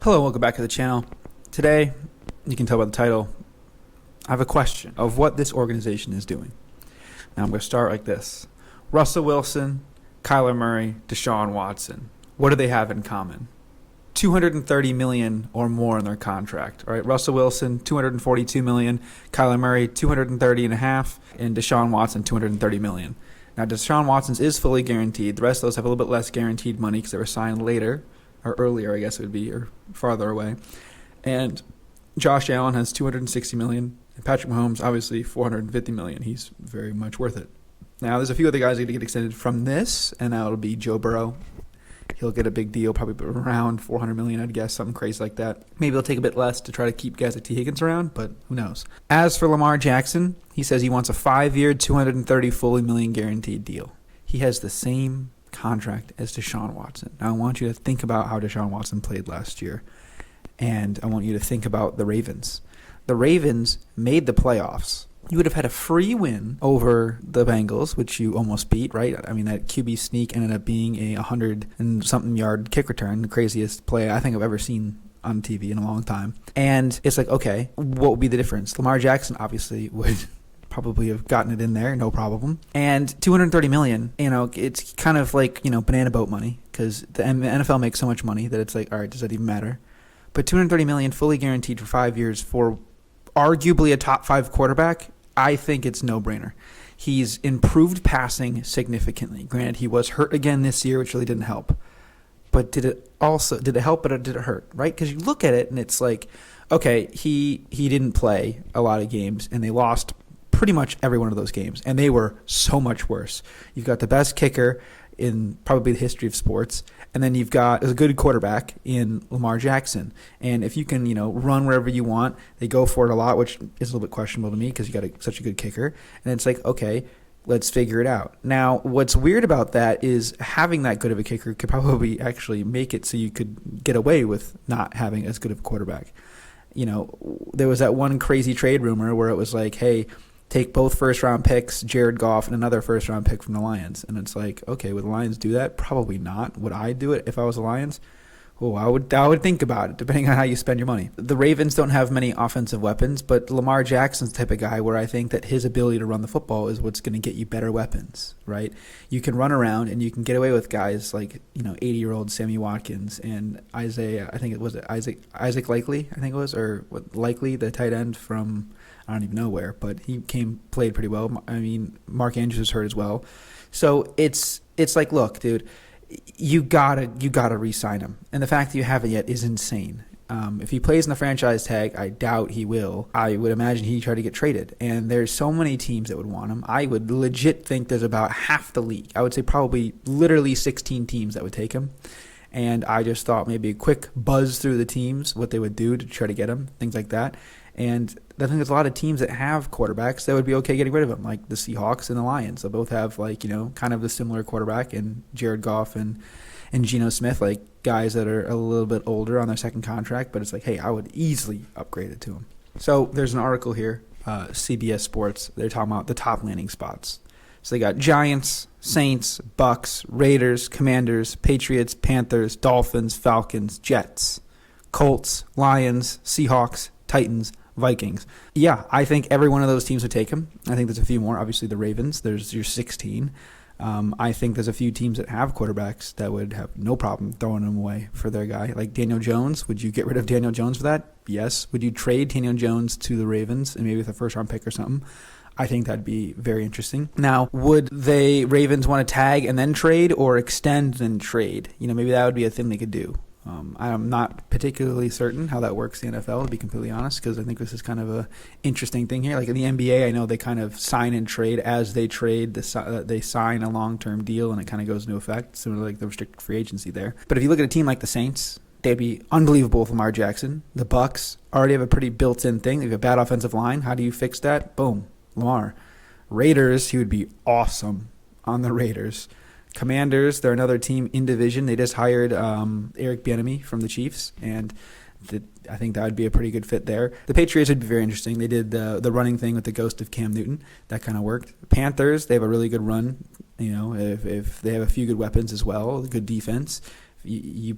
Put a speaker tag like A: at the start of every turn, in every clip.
A: Hello and welcome back to the channel. Today, you can tell by the title, I have a question of what this organization is doing. Now I'm going to start like this. Russell Wilson, Kyler Murray, Deshaun Watson. What do they have in common? $230 million or more in their contract. All right, Russell Wilson, $242 million, Kyler Murray, $230.5, and Deshaun Watson, $230 million. Now, Deshaun Watson's is fully guaranteed. The rest of those have a little bit less guaranteed money because they were signed later, or earlier, I guess it would be, or farther away. And Josh Allen has $260 million, and Patrick Mahomes, obviously, $450 million. He's very much worth it. Now, there's a few other guys that get extended from this, and that'll be Joe Burrow. He'll get a big deal, probably around $400 million, I'd guess, something crazy like that. Maybe they'll take a bit less to try to keep guys like T. Higgins around, but who knows. As for Lamar Jackson, he says he wants a 5-year, $230 fully million guaranteed deal. He has the same contract as Deshaun Watson. Now, I want you to think about how Deshaun Watson played last year, and I want you to think about the Ravens. The Ravens made the playoffs. You would have had a free win over the Bengals, which you almost beat, right? I mean, that QB sneak ended up being a 100-and-something yard kick return, the craziest play I think I've ever seen on TV in a long time. And it's like, okay, what would be the difference? Lamar Jackson obviously would probably have gotten it in there, no problem. And $230 million, it's kind of like, banana boat money, because the NFL makes so much money that it's like, all right, does that even matter? But $230 million fully guaranteed for 5 years for arguably a top 5 quarterback, I think it's no-brainer. He's improved passing significantly. Granted, he was hurt again this year, which really didn't help. But did it help, but did it hurt, right? Because you look at it and it's like, okay, he didn't play a lot of games, and they lost pretty much every one of those games, and they were so much worse. You've got the best kicker in probably the history of sports, and then you've got a good quarterback in Lamar Jackson. And if you can, run wherever you want, they go for it a lot, which is a little bit questionable to me because you got such a good kicker. And it's like, okay, let's figure it out. Now, what's weird about that is having that good of a kicker could probably actually make it so you could get away with not having as good of a quarterback. There was that one crazy trade rumor where it was like, hey, take both first-round picks, Jared Goff, and another first-round pick from the Lions. And it's like, okay, would the Lions do that? Probably not. Would I do it if I was the Lions? Oh, I would think about it, depending on how you spend your money. The Ravens don't have many offensive weapons, but Lamar Jackson's the type of guy where I think that his ability to run the football is what's going to get you better weapons, right? You can run around, and you can get away with guys like, 80-year-old Sammy Watkins and Isaiah Likely, Likely, the tight end from I don't even know where, but he played pretty well. I mean, Mark Andrews is hurt as well. So it's like, look, dude, you gotta re-sign him. And the fact that you haven't yet is insane. If he plays in the franchise tag, I doubt he will. I would imagine he'd try to get traded. And there's so many teams that would want him. I would legit think there's about half the league. I would say probably literally 16 teams that would take him. And I just thought maybe a quick buzz through the teams, what they would do to try to get him, things like that. And I think there's a lot of teams that have quarterbacks that would be okay getting rid of him, like the Seahawks and the Lions. They both have, kind of a similar quarterback in Jared Goff and Geno Smith, like guys that are a little bit older on their second contract. But it's like, hey, I would easily upgrade it to him. So there's an article here, CBS Sports. They're talking about the top landing spots. So they got Giants, Saints, Bucks, Raiders, Commanders, Patriots, Panthers, Dolphins, Falcons, Jets, Colts, Lions, Seahawks, Titans, Vikings. Yeah, I think every one of those teams would take him. I think there's a few more. Obviously, the Ravens. There's your 16. I think there's a few teams that have quarterbacks that would have no problem throwing him away for their guy. Like Daniel Jones. Would you get rid of Daniel Jones for that? Yes. Would you trade Daniel Jones to the Ravens and maybe with a first-round pick or something? I think that'd be very interesting. Now, would the Ravens want to tag and then trade or extend and trade? Maybe that would be a thing they could do. I'm not particularly certain how that works in the NFL, to be completely honest, because I think this is kind of a interesting thing here. Like in the NBA, I know they kind of sign and trade as they trade. They sign a long-term deal, and it kind of goes into effect, similar like the restricted free agency there. But if you look at a team like the Saints, they'd be unbelievable with Lamar Jackson. The Bucks already have a pretty built-in thing. They have a bad offensive line. How do you fix that? Boom, Lamar. Raiders, he would be awesome on the Raiders. Commanders, they're another team in division. They just hired Eric Bieniemy from the Chiefs, and I think that would be a pretty good fit there. The Patriots would be very interesting. They did the running thing with the ghost of Cam Newton. That kind of worked. Panthers, they have a really good run. If they have a few good weapons as well, good defense. You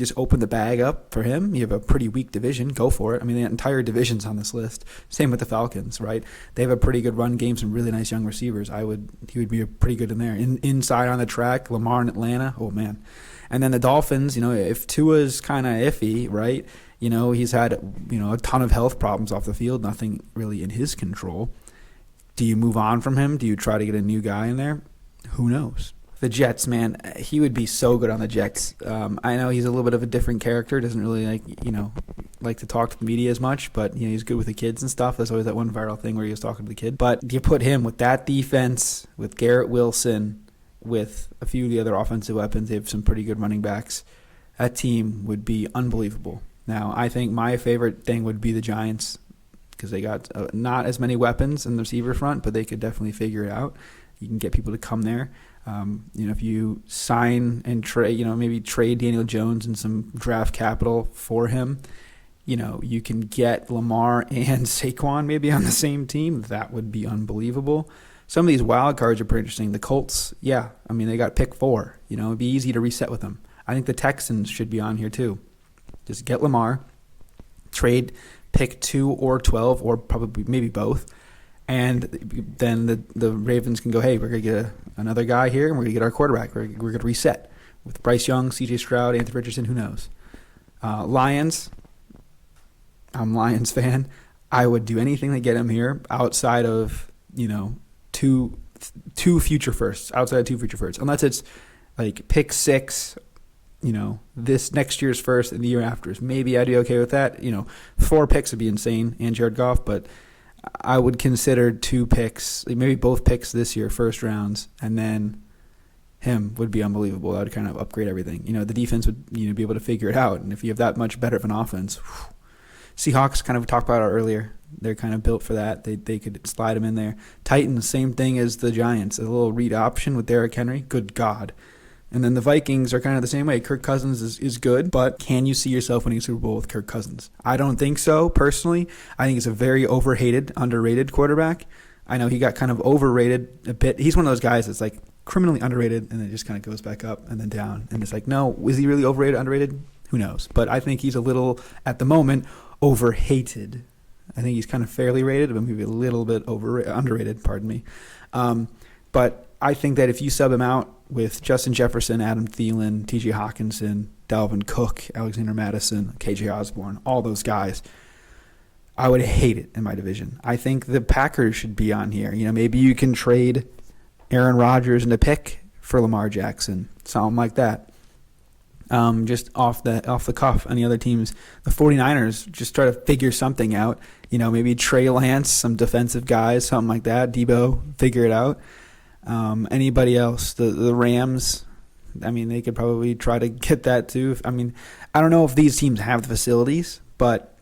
A: just open the bag up for him. You have a pretty weak division. Go for it. I mean, the entire division's on this list. Same with the Falcons, right? They have a pretty good run game, some really nice young receivers. He would be pretty good in there. Inside on the track, Lamar in Atlanta. Oh, man. And then the Dolphins, if Tua's kind of iffy, right? He's had, a ton of health problems off the field, nothing really in his control. Do you move on from him? Do you try to get a new guy in there? Who knows? The Jets, man, he would be so good on the Jets. I know he's a little bit of a different character, doesn't really like to talk to the media as much, but he's good with the kids and stuff. There's always that one viral thing where he was talking to the kid. But you put him with that defense, with Garrett Wilson, with a few of the other offensive weapons, they have some pretty good running backs. That team would be unbelievable. Now, I think my favorite thing would be the Giants because they got not as many weapons in the receiver front, but they could definitely figure it out. You can get people to come there. If you sign and trade, maybe trade Daniel Jones and some draft capital for him, you can get Lamar and Saquon maybe on the same team. That would be unbelievable. Some of these wild cards are pretty interesting. The Colts, they got pick 4. It'd be easy to reset with them. I think the Texans should be on here too. Just get Lamar, trade pick 2 or 12 or probably maybe both. And then the Ravens can go, hey, we're going to get another guy here, and we're going to get our quarterback. We're going to reset with Bryce Young, C.J. Stroud, Anthony Richardson, who knows. Lions, I'm a Lions fan. I would do anything to get him here outside of, two future firsts, unless it's like pick 6, this next year's first and the year after's. Maybe I'd be okay with that. 4 picks would be insane, and Jared Goff, but I would consider 2 picks, maybe both picks this year, first rounds, and then him would be unbelievable. That would kind of upgrade everything. The defense would be able to figure it out, and if you have that much better of an offense, Seahawks kind of talked about it earlier. They're kind of built for that. They could slide them in there. Titans, same thing as the Giants, a little read option with Derrick Henry. Good God. And then the Vikings are kind of the same way. Kirk Cousins is good, but can you see yourself winning a Super Bowl with Kirk Cousins? I don't think so, personally. I think he's a very overhated, underrated quarterback. I know he got kind of overrated a bit. He's one of those guys that's like criminally underrated, and then it just kind of goes back up and then down. And it's like, no, is he really overrated, underrated? Who knows? But I think he's a little, at the moment, overhated. I think he's kind of fairly rated, but maybe a little bit underrated, pardon me. But I think that if you sub him out with Justin Jefferson, Adam Thielen, T.J. Hawkinson, Dalvin Cook, Alexander Madison, K.J. Osborne, all those guys, I would hate it in my division. I think the Packers should be on here. Maybe you can trade Aaron Rodgers and a pick for Lamar Jackson, something like that. Just off the cuff. Any other teams, the 49ers, just try to figure something out. Maybe Trey Lance, some defensive guys, something like that. Debo, figure it out. Anybody else? The Rams, they could probably try to get that too. I don't know if these teams have the facilities, but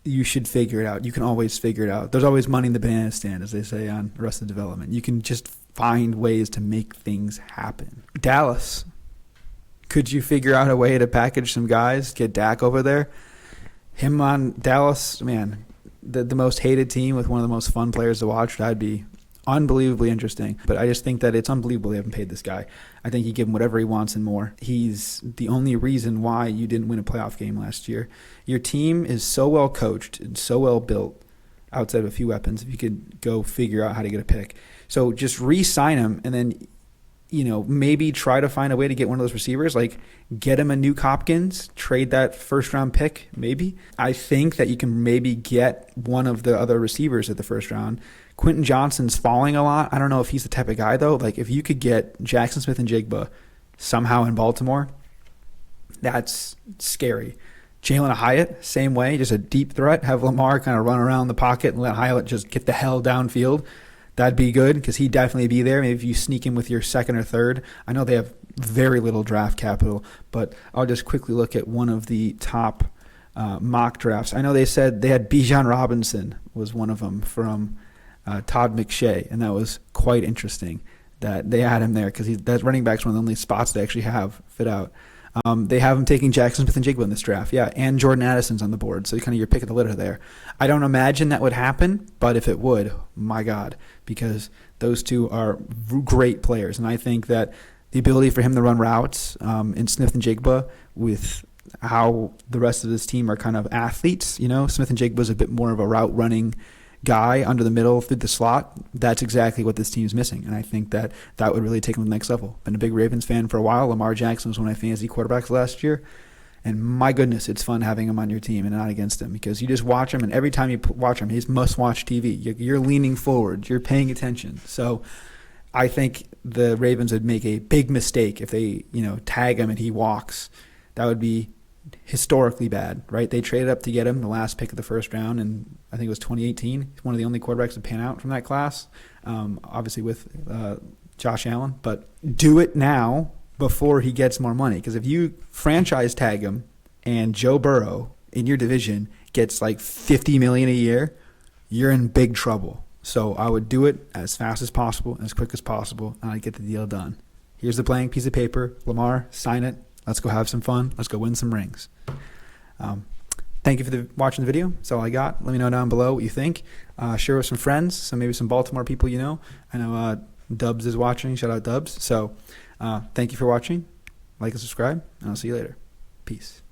A: you should figure it out. You can always figure it out. There's always money in the banana stand, as they say on Arrested Development. You can just find ways to make things happen. Dallas, could you figure out a way to package some guys, get Dak over there? Him on Dallas, man, the most hated team with one of the most fun players to watch, that'd be unbelievably interesting. But I just think that it's unbelievable they haven't paid this guy. I think you give him whatever he wants and more. He's the only reason why you didn't win a playoff game last year. Your team is so well coached and so well built outside of a few weapons, if you could go figure out how to get a pick. So just re-sign him and then, maybe try to find a way to get one of those receivers, like get him a Nuke Hopkins, trade that first-round pick, maybe. I think that you can maybe get one of the other receivers at the first round. Quentin Johnson's falling a lot. I don't know if he's the type of guy, though. Like, if you could get Jackson Smith and Jigba somehow in Baltimore, that's scary. Jalen Hyatt, same way, just a deep threat. Have Lamar kind of run around the pocket and let Hyatt just get the hell downfield. That'd be good because he'd definitely be there. Maybe if you sneak him with your second or third. I know they have very little draft capital, but I'll just quickly look at one of the top mock drafts. I know they said they had Bijan Robinson was one of them from Todd McShay, and that was quite interesting that they had him there because that running back's one of the only spots they actually have fit out. They have him taking Jackson Smith and Jigba in this draft. Yeah, and Jordan Addison's on the board, so kind of your pick of the litter there. I don't imagine that would happen, but if it would, my God, because those two are great players, and I think that the ability for him to run routes in Smith and Jigba with how the rest of this team are kind of athletes. You know, Smith and Jake was a bit more of a route running guy under the middle through the slot. That's exactly what this team's missing, and I think that would really take them to the next level. Been a big Ravens fan for a while. Lamar Jackson was one of my fantasy quarterbacks last year, and my goodness, it's fun having him on your team and not against him, because you just watch him, and every time you watch him, he's must-watch TV. You're leaning forward. You're paying attention. So I think the Ravens would make a big mistake if they, tag him and he walks. That would be historically bad, right? They traded up to get him, the last pick of the first round, and I think it was 2018. He's one of the only quarterbacks to pan out from that class, obviously with Josh Allen. But do it now before he gets more money, because if you franchise tag him and Joe Burrow in your division gets like $50 million a year, you're in big trouble. So I would do it as fast as possible, as quick as possible, and I'd get the deal done. Here's the blank piece of paper. Lamar, sign it. Let's go have some fun. Let's go win some rings. Thank you for watching the video. That's all I got. Let me know down below what you think. Share with some friends, maybe some Baltimore people you know. I know Dubs is watching. Shout out Dubs. So thank you for watching. Like and subscribe, and I'll see you later. Peace.